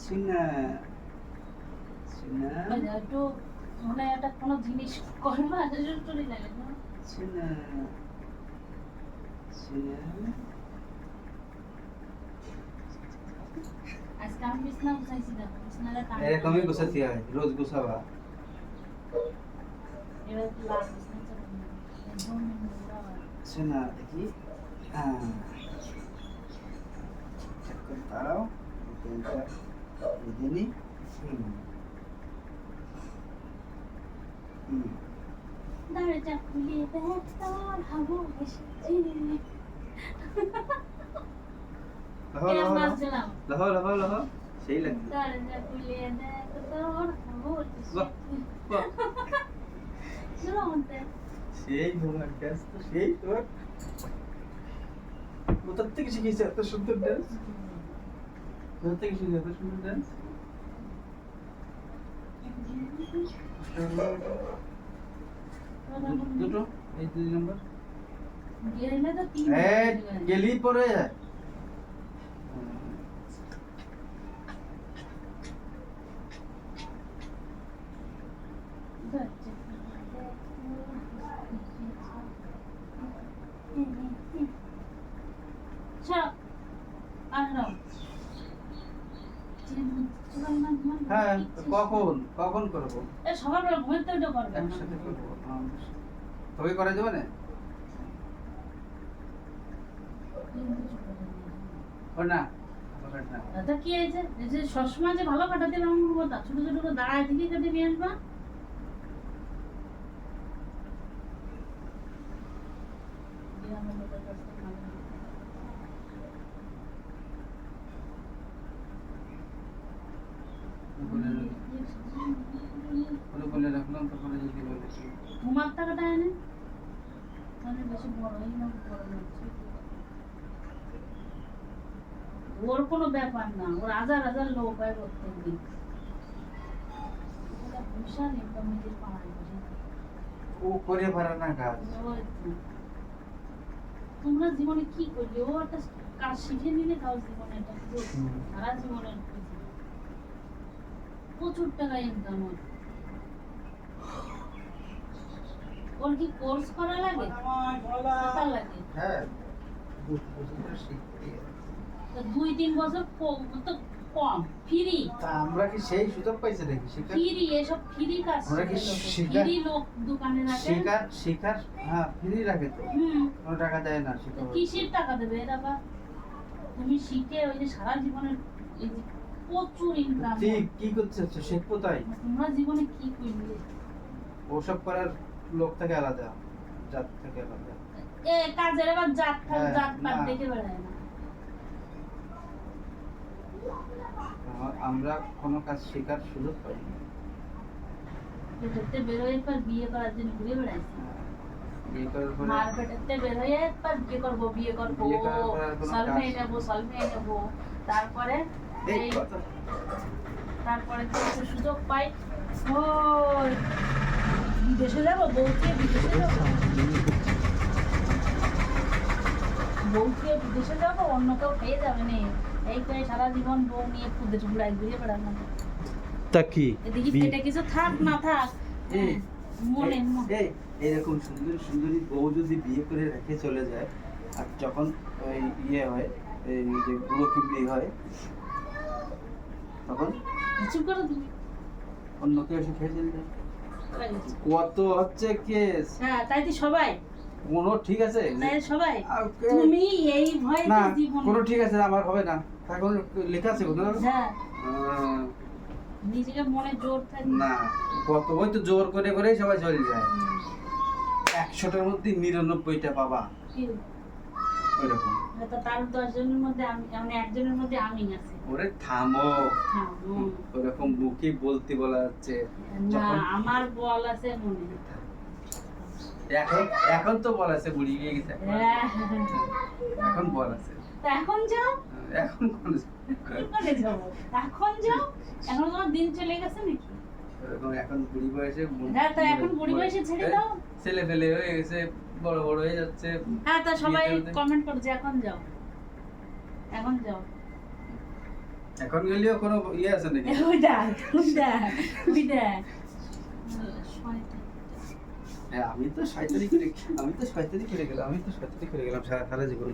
শুনা শুনা একটু মানে একটা কোনো জিনিস করবা জরুরি লাগে না শুনা শুনা আজকে আমি বিছনা গুছাইছি না বিছনাটা টান এরকমই গুছাতে হয় রোজ গুছাবা এবার লাস্ট বিছনা চালাবো একদম নোংরা শুনা দেখি চেক করে দাঁড়াও পেনটা দিদিনি দরজা খুলে দেখ তোর হাবু এসেছে লহো লহো লহো সেই লাগছে দরজা খুলে দেখ তোর হাবু এসেছে সেই তোমার ডান্স তো সেই তোর কোথার থেকে শিখেছে এত সুন্দর ডান্স কোথা থেকে শিখেছে এত সুন্দর ডান্স দুটো এই 2 নম্বর গেলে তো 3 গেলি পরে যায় হ্যাঁ কখন করবো সকালবেলা ঘুমাতে উঠে করবে একসাথে করবো তোকে করে দেবো না ও না দাদা কি হয়েছে যে সবসময় যে ভালো কাটাতে এমন কথা ছোট ছোট করে দাঁড়ায় থেকে কেটে নিয়ে আসবা বলে রাখলাম তারপরে যদি বলে তোমার টাকাটা এনে মানে বেশি বড় হয় না বড় হচ্ছে ওর কোনো ব্যাপার না ওর হাজার হাজার লোক হয় প্রত্যেকদিন বিশাল ইনকাম নিজের পাড়ায় ও করে পারে না কাজ তোমরা জীবনে কি করলে ও একটা কাজ শিখে নিলে তাও জীবনে এটা সারা জীবনে প্রচুর টাকা ইনকাম হয় ওর কি কোর্স করা লাগে লাগে হ্যাঁ 2-3 বছর তো কম ফ্রি আমরা কি সেই সুযোগ পাইছে নাকি ফ্রি এসব ফ্রি কাজ আমরা কি ফ্রি লোক দোকানে রাখে শিকার হ্যাঁ ফ্রি রাখে তো কোনো টাকা দেয় না শিকার কিসের টাকা দেবে এরা বা তুমি শিখে ওই যে সারা জীবনের এই যে প্রচুর ইনকাম কি করছে শিখবো তাই তোমরা জীবনে কি করলে ওসব করার লোক থেকে আলাদা জাত থেকে আলাদা কাজের আবার জাত পাত দেখে বেড়ায় না আমরা কোনো কাজ শেখার সুযোগ পাই না পেটেতে বেরোয় পর বিয়ে করার জন্য ঘুরে বেড়াইছে বিয়ে করার পরে মার পেটেতে বেরোয় পর বিয়ে করবো সালমে নেবো তারপরে তারপরে কিছু সুযোগ পাই ওই বিদেশে যাবো বউকে বিদেশে যাবো অন্য কেউ পেয়ে যাবে না এই করে সারা জীবন বউ নিয়ে খুদে টুকরাই ঘুরে বেড়ানো তা কি এদিকে পেটে কিছু থাক না থাক মনে এইরকম সুন্দরী বউ যদি বিয়ে করে রেখে চলে যায় আর যখন ওই ইয়ে হয় এই যে বুড়ো কিবলি হয় তখন কিছু করে দিবি অন্য কেউ এসে খেয়ে চলে যায় কত হচ্ছে কেস হ্যাঁ তাই তো সবাই কোনো ঠিক আছে তাই সবাই তুমি এই ভয় না জীবন কোনো ঠিক আছে আমার হবে না এখন লেখা আছে কোনো হ্যাঁ নিজেকে মনে জোর থাকে না কত ওই তো জোর করে করেই সবাই চলে যায় 100টার মধ্যে 99টা পাবা ওইরকম তো তার 10 জনের মধ্যে আমি মানে একজনের মধ্যে আমি আছি ওরে থামো ওরকম মুখে বলতে বলা যাচ্ছে না আমার বল আছে মনে এখন তো বল আছে বুড়ি গিয়ে গেছে এখন বল আছে তো এখন যাও এখন কোন কোনে যাও এখন যাও এখন তোমার দিন চলে গেছে নাকি এখন বুড়ি বয়সে হ্যাঁ তো এখন বুড়ি বয়সে ছেড়ে দাও ছেলে ফেলে হয়ে গেছে বড় বড় হয়ে যাচ্ছে হ্যাঁ তো সবাই কমেন্ট করছে এখন যাও এখন গেলেও কোনো ইয়ে আছে নাকি? ওই দেখ ওই দেখ ওই দেখ শয়তান। হ্যাঁ আমি তো শয়তানি করে গেলাম সারা জীবন।